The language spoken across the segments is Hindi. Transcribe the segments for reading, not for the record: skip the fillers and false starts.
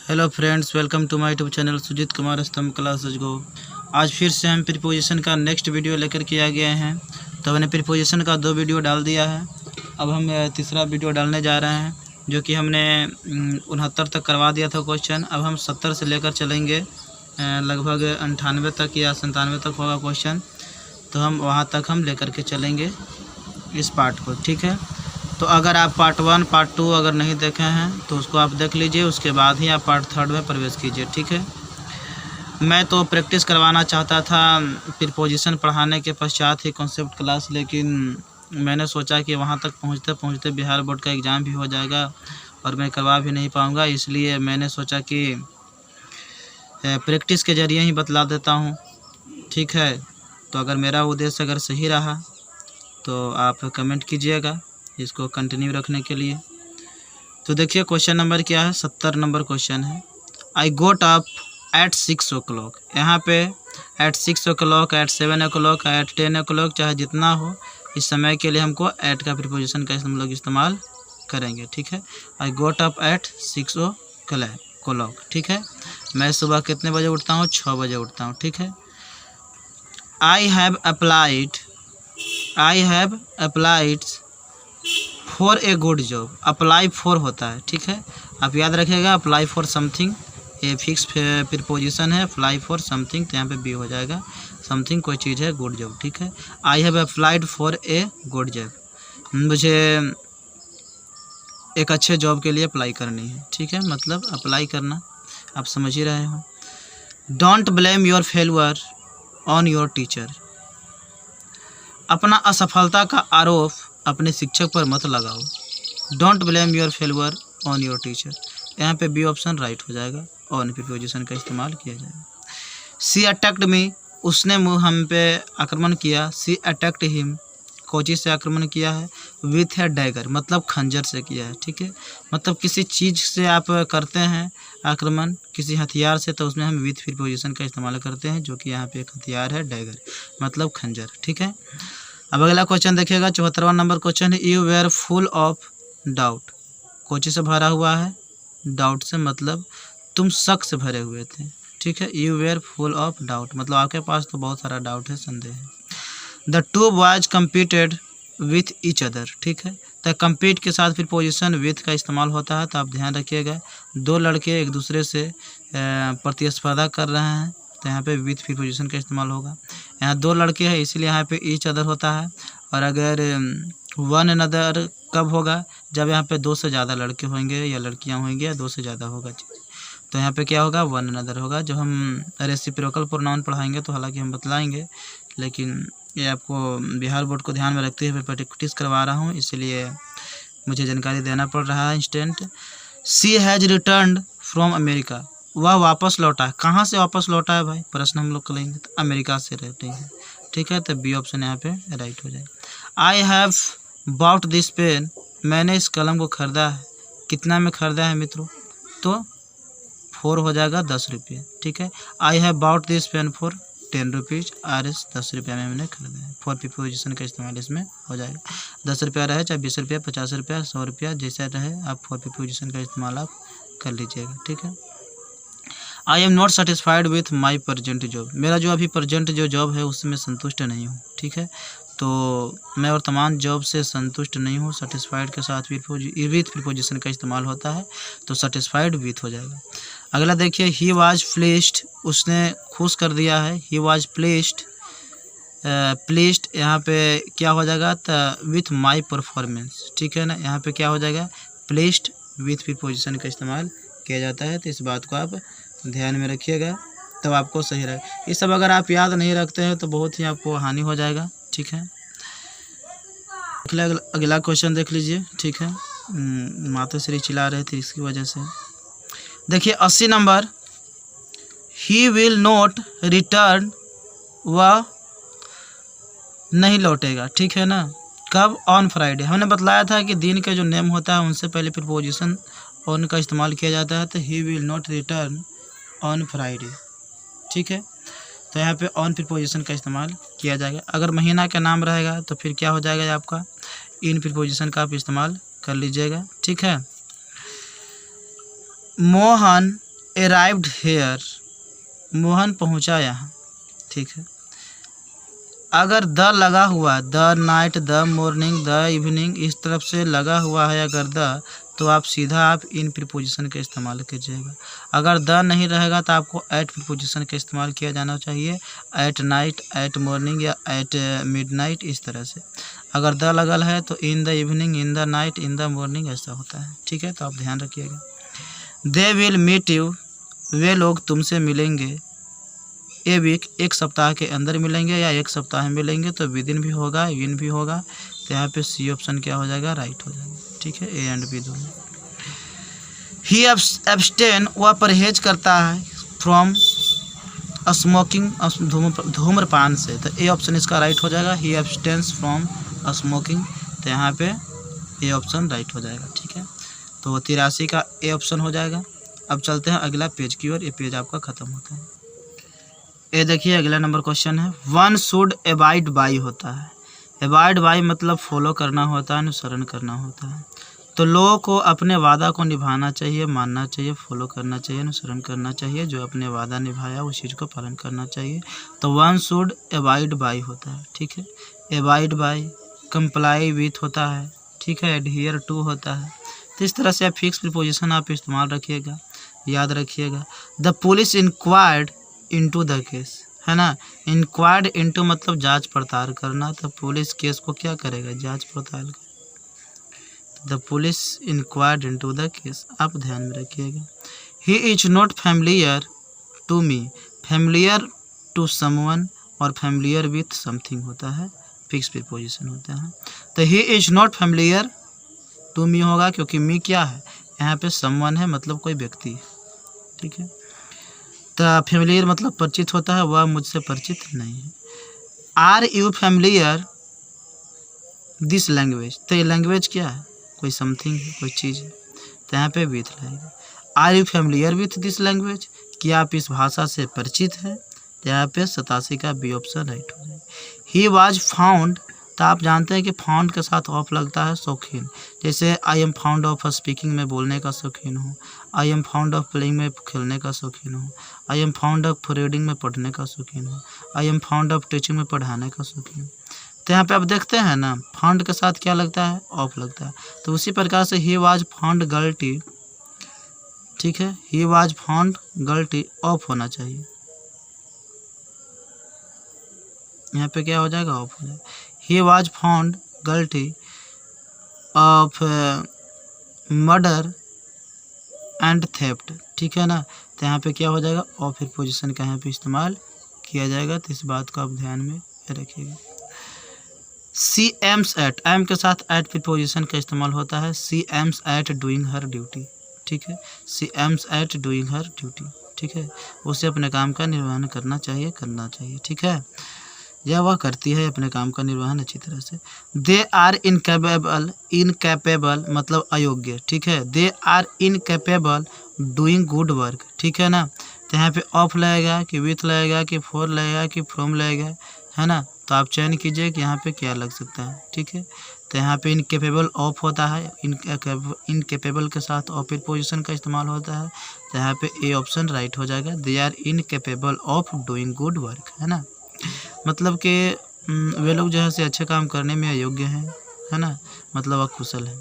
Hello friends, welcome to my YouTube channel Sujeet Kumar Stambh classes गो। आज फिर से हम प्रीपोजिशन का नेक्स्ट वीडियो लेकर के आ गए हैं। तो हमने प्रीपोजिशन का 2 वीडियो डाल दिया है। अब हम तीसरा वीडियो डालने जा रहे हैं, जो कि हमने 69 तक करवा दिया था क्वेश्चन। अब हम 70 से लेकर चलेंगे, लगभग 98 तक या 97 तक होगा क्वेश्चन। तो हम वहाँ तक हम लेकर के चलेंगे इस पार्ट को, ठीक है। तो अगर आप पार्ट 1 पार्ट 2 अगर नहीं देखे हैं तो उसको आप देख लीजिए, उसके बाद ही आप पार्ट 3 में प्रवेश कीजिए, ठीक है। मैं तो प्रैक्टिस करवाना चाहता था प्रीपोजिशन पढ़ाने के पश्चात ही कॉन्सेप्ट क्लास, लेकिन मैंने सोचा कि वहाँ तक पहुँचते पहुँचते बिहार बोर्ड का एग्ज़ाम भी हो जाएगा और मैं करवा भी नहीं पाऊँगा। इसलिए मैंने सोचा कि प्रैक्टिस के ज़रिए ही बतला देता हूँ, ठीक है। तो अगर मेरा उद्देश्य अगर सही रहा तो आप कमेंट कीजिएगा इसको कंटिन्यू रखने के लिए। तो देखिए क्वेश्चन नंबर क्या है, 70 नंबर क्वेश्चन है। आई गोट अप एट 6 o'clock। यहाँ पे eight 6 o'clock, eight 7 o'clock, eight 10 o'clock, चाहे जितना हो, इस समय के लिए हमको एट का प्रीपोजिशन का हम लोग इस्तेमाल करेंगे, ठीक है। आई गोट अप एट 6 o'clock, ठीक है। मैं सुबह कितने बजे उठता हूँ? 6 बजे उठता हूँ, ठीक है। I have applied for a good job. Apply for होता है, ठीक है, आप याद रखिएगा। अप्लाई फॉर समथिंग ये फिक्स प्रीपोजिशन है, अप्लाई फॉर समथिंग, तो यहाँ पे बी हो जाएगा। समथिंग कोई चीज़ है, गुड जॉब, ठीक है। I have applied for a good job, मुझे एक अच्छे जॉब के लिए अप्लाई करनी है, ठीक है, मतलब अप्लाई करना, आप समझ ही रहे हो। Don't blame your failure on your teacher. अपना असफलता का आरोप अपने शिक्षक पर मत लगाओ। Don't blame your failure on your teacher, यहाँ पे बी ऑप्शन राइट हो जाएगा। ऑन प्रीपोजिशन का इस्तेमाल किया जाएगा। सी अटैक्ड मी, उसने हम पे आक्रमण किया। सी अटैक्ड हिम, कोची से आक्रमण किया है। विथ है डैगर, मतलब खंजर से किया है, ठीक है। मतलब किसी चीज़ से आप करते हैं आक्रमण, किसी हथियार से, तो उसमें हम विथ प्रीपोजिशन का इस्तेमाल करते हैं, जो कि यहाँ पे एक हथियार है, डैगर मतलब खंजर, ठीक है। अब अगला क्वेश्चन देखिएगा, 74वां नंबर क्वेश्चन है। You were full of doubt. कोची से भरा हुआ है, डाउट से मतलब तुम शक से भरे हुए थे, ठीक है। You were full of doubt मतलब आपके पास तो बहुत सारा डाउट है, संदेह है। The two boys competed with each other, ठीक है। तो कम्पीट के साथ फिर पोजिशन विथ का इस्तेमाल होता है, तो आप ध्यान रखिएगा। दो लड़के एक दूसरे से प्रतिस्पर्धा कर रहे हैं, तो यहाँ पे विथ प्रीपोजिशन का इस्तेमाल होगा। यहाँ दो लड़के हैं, इसीलिए यहाँ पे ईच अदर होता है। और अगर वन अनदर कब होगा? जब यहाँ पे 2 से ज़्यादा लड़के होंगे या लड़कियाँ होंगी, या 2 से ज़्यादा होगा, तो यहाँ पे क्या होगा? वन अनदर होगा। जब हम रेसिप्रोकल प्रोनाउन पढ़ाएंगे तो हालांकि हम बतलाएंगे, लेकिन ये आपको बिहार बोर्ड को ध्यान में रखते हुए प्रैक्टिस करवा रहा हूँ, इसलिए मुझे जानकारी देना पड़ रहा है instant. She has returned from America, वह वापस लौटा है। कहाँ से वापस लौटा है भाई? प्रश्न हम लोग करेंगे, तो अमेरिका से रहते हैं, ठीक है। तो बी ऑप्शन यहाँ पे राइट हो जाएगा। I have bought this pen, मैंने इस कलम को खरीदा है। कितना में खरीदा है मित्रों? तो 4 हो जाएगा, 10 रुपये, ठीक है। I have bought this pen for 10 rupees, R S 10 रुपये में मैंने खरीदा है। फॉर प्रीपोजिशन का इस्तेमाल इसमें हो जाएगा। 10 रुपया रहे, चाहे 20 रुपया, 50 रुपया, 100 रुपया, जैसा रहे, आप फॉर प्रीपोजिशन का इस्तेमाल आप कर लीजिएगा, ठीक है। I am not satisfied with my present job, मेरा जो अभी प्रेजेंट जो जॉब है उससे मैं संतुष्ट नहीं हूँ, ठीक है। तो मैं वर्तमान जॉब से संतुष्ट नहीं हूँ। सेटिस्फाइड के साथ विथ प्रीपोजिशन का इस्तेमाल होता है, तो सेटिस्फाइड विथ हो जाएगा। अगला देखिए, ही वाज प्लीज्ड, उसने खुश कर दिया है। ही वाज प्लीज्ड, प्लीज्ड यहाँ पे क्या हो जाएगा? विथ माई परफॉर्मेंस, ठीक है ना। यहाँ पे क्या हो जाएगा? प्लीज्ड विथ प्रीपोजिशन का इस्तेमाल किया जाता है, तो इस बात को आप ध्यान में रखिएगा, तब आपको सही रहेगा। ये सब अगर आप याद नहीं रखते हैं तो बहुत ही आपको हानि हो जाएगा, ठीक है। अगला क्वेश्चन देख लीजिए, ठीक है। माताश्री चिल्ला रहे थे, इसकी वजह से। देखिए 80 number, he will not return, वह नहीं लौटेगा, ठीक है ना। कब? On Friday. हमने बतलाया था कि दिन के जो नेम होता है उनसे पहले प्रीपोजिशन ऑन का इस्तेमाल किया जाता है, तो he will not return on Friday, ठीक है। तो यहाँ पे ऑन प्रीपोजिशन का इस्तेमाल किया जाएगा। अगर महीना का नाम रहेगा तो फिर क्या हो जाएगा आपका? इन प्रीपोजिशन का आप इस्तेमाल कर लीजिएगा, ठीक है। मोहन अराइव्ड हेयर, मोहन पहुंचा यहाँ, ठीक है। अगर द लगा हुआ, the night, the morning, the evening, इस तरफ से लगा हुआ है अगर द, तो आप सीधा इन प्रीपोजिशन का इस्तेमाल कीजिएगा। अगर द नहीं रहेगा तो आपको एट प्रीपोजिशन का इस्तेमाल किया जाना चाहिए, एट नाइट, एट मॉर्निंग या एट मिडनाइट, इस तरह से। अगर द लगल है तो in the evening, in the night, in the morning, ऐसा होता है, ठीक है। तो आप ध्यान रखिएगा। दे विल मीट यू, वे लोग तुमसे मिलेंगे। ए वीक, एक सप्ताह के अंदर मिलेंगे या एक सप्ताह में मिलेंगे, तो विदिन भी होगा, विन भी होगा, तो यहाँ पे सी ऑप्शन क्या हो जाएगा, राइट हो जाएगा, ठीक है। ए एंड बी दोनों। ही एब्सटेन, वह परहेज करता है, फ्रॉम स्मोकिंग, धूम्रपान से, तो ए ऑप्शन इसका राइट हो जाएगा। ही एब्सटेन्स फ्रॉम स्मोकिंग, तो यहाँ पे ए ऑप्शन राइट हो जाएगा, ठीक है। तो 83 का ए ऑप्शन हो जाएगा। अब चलते हैं अगला पेज की ओर, ये पेज आपका खत्म होता है। ये देखिए अगला नंबर क्वेश्चन है, वन शुड अबाइड बाई होता है। अबाइड बाई मतलब फॉलो करना होता है, अनुसरण करना होता है। तो लोगों को अपने वादा को निभाना चाहिए, मानना चाहिए, फॉलो करना चाहिए, अनुसरण करना चाहिए। जो अपने वादा निभाया उस चीज़ को पालन करना चाहिए। तो वन शुड अबाइड बाई होता है, ठीक है। अबाइड बाई, कंप्लाई विथ होता है, ठीक है। एडहियर टू होता है। तो इस तरह से आप फिक्स प्रीपोजिशन आप इस्तेमाल रखिएगा, याद रखिएगा। The police inquired into the case, है ना। इंक्वायर्ड इनटू मतलब जांच पड़ताल करना, तो पुलिस केस को क्या करेगा, जांच पड़ताल। The police inquired into the case, आप ध्यान में रखिएगा। He is not familiar to me, familiar to someone और फैमिलियर विथ समथिंग होता है, फिक्स प्रीपोजिशन होता है। तो he is not familiar to me होगा, क्योंकि मी क्या है, यहाँ पे समवन है, मतलब कोई व्यक्ति है, ठीक है। तो फैमिलियर मतलब परिचित होता है, वह मुझसे परिचित नहीं है। Are you familiar this language, तो ये लैंग्वेज क्या है, कोई समथिंग है, कोई चीज़ है, तो यहाँ पे विथ लगेगा। Are you familiar with this language, क्या आप इस भाषा से परिचित हैं, तो यहाँ पे 87 का बी ऑप्शन राइट हो जाएगा। ही वाज फाउंड, तो आप जानते हैं कि फाउंड के साथ ऑफ लगता है, शौकीन। जैसे I am found of speaking में बोलने का शौकीन हूँ, I am found of playing में खेलने का शौकीन हूँ, I am found of reading में पढ़ने का शौकीन हूँ, I am found of teaching में पढ़ाने का शौकीन हूँ। तो यहाँ पे आप देखते हैं ना, फाउंड के साथ क्या लगता है, ऑफ लगता है। तो उसी प्रकार से ही वाज फाउंड गलती, ठीक है, ही वाज फाउंड गलती ऑफ होना चाहिए, यहाँ पे क्या हो जाएगा, ऑफ हो जाएगा। ही वाज फाउंड गलती ऑफ मर्डर एंड थेफ्ट, ठीक है ना। तो यहाँ पे क्या हो जाएगा, ऑफ प्रीपोजिशन का यहाँ पे इस्तेमाल किया जाएगा, तो इस बात को आप ध्यान में रखिएगा। सी एम्स एट, एम के साथ एट प्रीपोजिशन का इस्तेमाल होता है। She aims at doing her duty, ठीक है। She aims at doing her duty, ठीक है। उसे अपने काम का निर्वहन करना चाहिए, ठीक है, या वह करती है अपने काम का निर्वहन अच्छी तरह से। दे आर इनकैपेबल, इनकैपेबल मतलब अयोग्य, ठीक है। They are incapable doing good work, ठीक है ना। तो यहाँ पे ऑफ लगेगा कि विथ लगेगा कि फॉर लगेगा कि फ्रॉम लगेगा, है ना। तो आप चयन कीजिए कि यहाँ पे क्या लग सकता है, ठीक है। तो यहाँ पे इनकेपेबल ऑफ होता है, इनकेपेबल के साथ ऑफ प्रीपोजिशन का इस्तेमाल होता है, तो यहाँ पे ए ऑप्शन राइट हो जाएगा। They are incapable of doing good work, है ना। मतलब कि वे लोग जो है से अच्छे काम करने में अयोग्य हैं, है ना, मतलब अकुशल है।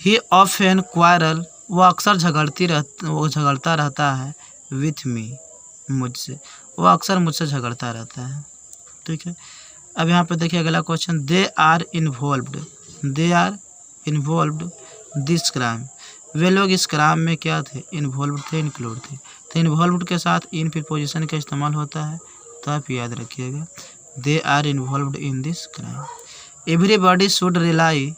ही ऑफन क्वारल, वो अक्सर झगड़ता रहता है, विथ मी मुझसे, वो अक्सर मुझसे झगड़ता रहता है, ठीक है। अब यहाँ पे देखिए अगला question, they are involved, they are involved this crime, वे लोग इस क्राइम में क्या थे, इन्वॉल्व थे, इंक्लूड थे। तो इन्वॉल्व्ड के साथ इन प्रीपोजिशन का इस्तेमाल होता है, तो आप याद रखिएगा। They are involved in this crime. Everybody should rely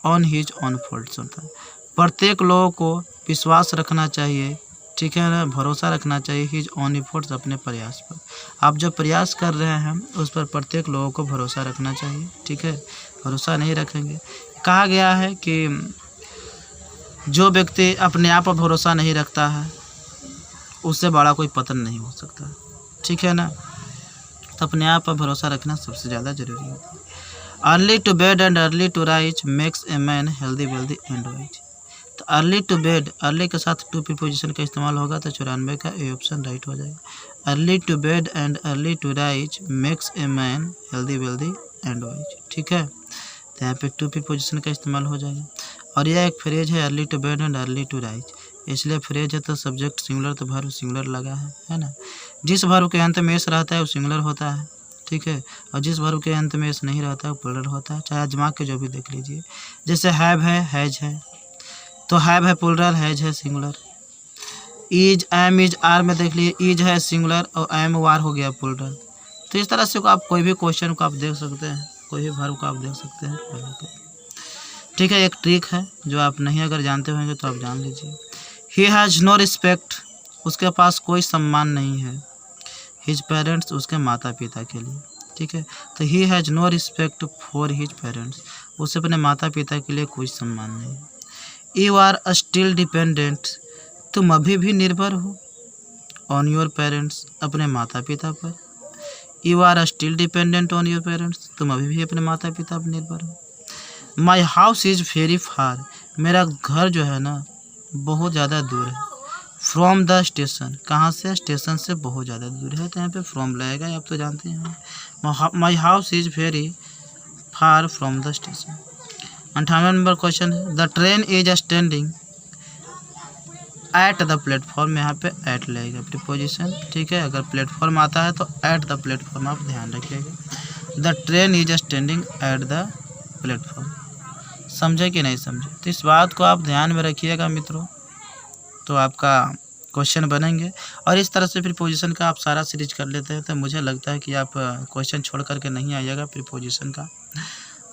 on his own faults होता है, प्रत्येक लोगों को विश्वास रखना चाहिए, ठीक है ना, भरोसा रखना चाहिए, हिज ऑन एफर्ट्स अपने प्रयास पर। आप जो प्रयास कर रहे हैं उस पर प्रत्येक लोगों को भरोसा रखना चाहिए, ठीक है। भरोसा नहीं रखेंगे, कहा गया है कि जो व्यक्ति अपने आप पर भरोसा नहीं रखता है उससे बड़ा कोई पतन नहीं हो सकता, ठीक है ना। तो अपने आप पर भरोसा रखना सबसे ज़्यादा जरूरी होता है। Early to bed and early to rise makes a man healthy wealthy and wise, तो अर्ली टू बेड, अर्ली के साथ टू प्रीपोजिशन का इस्तेमाल होगा तो 94 का ए ऑप्शन राइट हो जाएगा। Early to bed and early to rise makes a man healthy wealthy and wise. ठीक है, तो यहाँ पे टू प्रीपोजिशन का इस्तेमाल हो जाएगा। और यह एक फ्रेज है early to bed and early to rise, इसलिए फ्रेज है तो सब्जेक्ट सिंगुलर तो वर्ब सिंगुलर लगा है ना। जिस वर्ब के अंत में एस रहता है वो सिंगुलर होता है, ठीक है, और जिस वर्ब के अंत में एस नहीं रहता है वो प्लूरल होता है, चाहे आजमा के जो भी देख लीजिए। जैसे हैव है, हैज है, तो हैव है प्लूरल, हैज है singular. Is, am, is, are में देख लीजिए, इज है सिंगुलर और एम वार हो गया प्लूरल। तो इस तरह से आप कोई भी क्वेश्चन को आप देख सकते हैं, कोई भी वर्ब को आप देख सकते हैं। ठीक है, एक ट्रिक है जो आप नहीं अगर जानते होंगे तो आप जान लीजिए। ही हैज़ नो रिस्पेक्ट, उसके पास कोई सम्मान नहीं है। हिज पेरेंट्स, उसके माता पिता के लिए। ठीक है, तो he has no respect for his parents, उसे अपने माता पिता के लिए कोई सम्मान नहीं है। यू आर स्टिल डिपेंडेंट, तुम अभी भी निर्भर हो। ऑन योर पेरेंट्स, अपने माता पिता पर। You are still dependent on your parents, तुम अभी भी अपने माता पिता पर निर्भर हो। My house is very far, मेरा घर जो है ना बहुत ज़्यादा दूर है। फ्रॉम द स्टेशन, कहाँ से? स्टेशन से बहुत ज़्यादा दूर है, तो यहाँ पे फ्रॉम लगेगा, आप तो जानते हैं। My house is very far from the station. 58 number question है, the train is standing at the platform, यहाँ पे एट लगेगा प्रीपोजिशन। ठीक है, अगर प्लेटफॉर्म आता है तो एट द प्लेटफॉर्म आप ध्यान रखिएगा। The train is standing at the platform. समझे कि नहीं समझे? तो इस बात को आप ध्यान में रखिएगा मित्रों, तो आपका क्वेश्चन बनेंगे। और इस तरह से प्रीपोजिशन का आप सारा सीरीज कर लेते हैं तो मुझे लगता है कि आप क्वेश्चन छोड़ करके नहीं आइएगा प्रीपोजिशन का।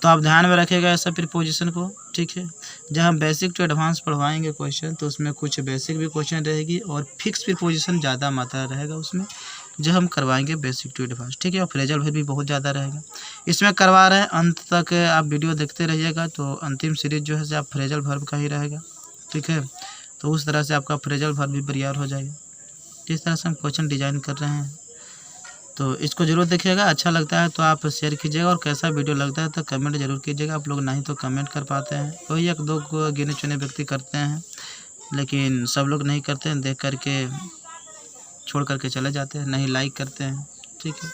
तो आप ध्यान में रखिएगा ऐसा प्रीपोजिशन को। ठीक है, जब हम बेसिक टू एडवांस पढ़वाएंगे क्वेश्चन तो उसमें कुछ बेसिक भी क्वेश्चन रहेगी और फिक्स प्रीपोजिशन ज़्यादा मात्रा रहेगा उसमें, जो हम करवाएंगे बेसिक टू एडवांस। ठीक है, और फ्रेजल वर्ब भी बहुत ज़्यादा रहेगा इसमें करवा रहे हैं। अंत तक आप वीडियो देखते रहिएगा, तो अंतिम सीरीज जो है आप फ्रेजल वर्ब का ही रहेगा। ठीक है, तो उस तरह से आपका फ्रेजल वर्ब भी तैयार हो जाएगा। इस तरह से हम क्वेश्चन डिजाइन कर रहे हैं, तो इसको जरूर देखिएगा। अच्छा लगता है तो आप शेयर कीजिएगा, और कैसा वीडियो लगता है तो कमेंट जरूर कीजिएगा। आप लोग नहीं तो कमेंट कर पाते हैं, कोई एक दो गिने चुने व्यक्ति करते हैं, लेकिन सब लोग नहीं करते हैं, देख करके छोड़ करके चले जाते हैं, नहीं लाइक करते हैं। ठीक है,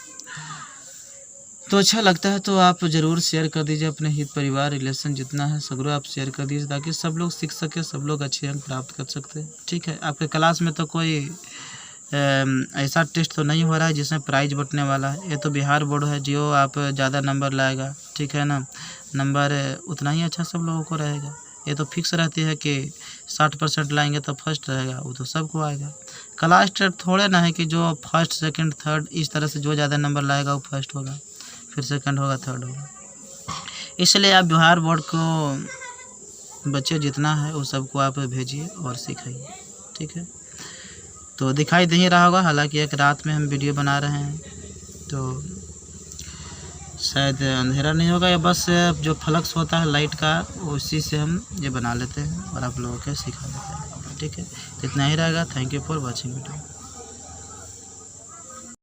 तो अच्छा लगता है तो आप ज़रूर शेयर कर दीजिए, अपने हित परिवार रिलेशन जितना है सगरों आप शेयर कर दीजिए, ताकि सब लोग सीख सके, सब लोग अच्छे अंक प्राप्त कर सकते हैं। ठीक है, आपके क्लास में तो कोई ऐसा टेस्ट तो नहीं हो रहा है जिसमें प्राइज बटने वाला है। ये तो बिहार बोर्ड है, जो आप ज़्यादा नंबर लाएगा, ठीक है ना, नंबर उतना ही अच्छा सब लोगों को रहेगा। ये तो फिक्स रहती है कि 60% लाएंगे तो फर्स्ट रहेगा, वो तो सबको आएगा। क्लास टेस्ट थोड़े ना है कि जो फर्स्ट सेकंड थर्ड इस तरह से जो ज़्यादा नंबर लाएगा वो फर्स्ट होगा, फिर सेकंड होगा, थर्ड होगा। इसलिए आप बिहार बोर्ड को बच्चे जितना है वो सबको आप भेजिए और सिखाइए। ठीक है, तो दिखाई नहीं रहा होगा, हालांकि एक रात में हम वीडियो बना रहे हैं तो शायद अंधेरा नहीं होगा, या बस जो फ्लक्स होता है लाइट का उसी से हम ये बना लेते हैं और आप लोगों को सिखा देते हैं। ठीक है, तो इतना ही रहेगा। Thank you for watching video.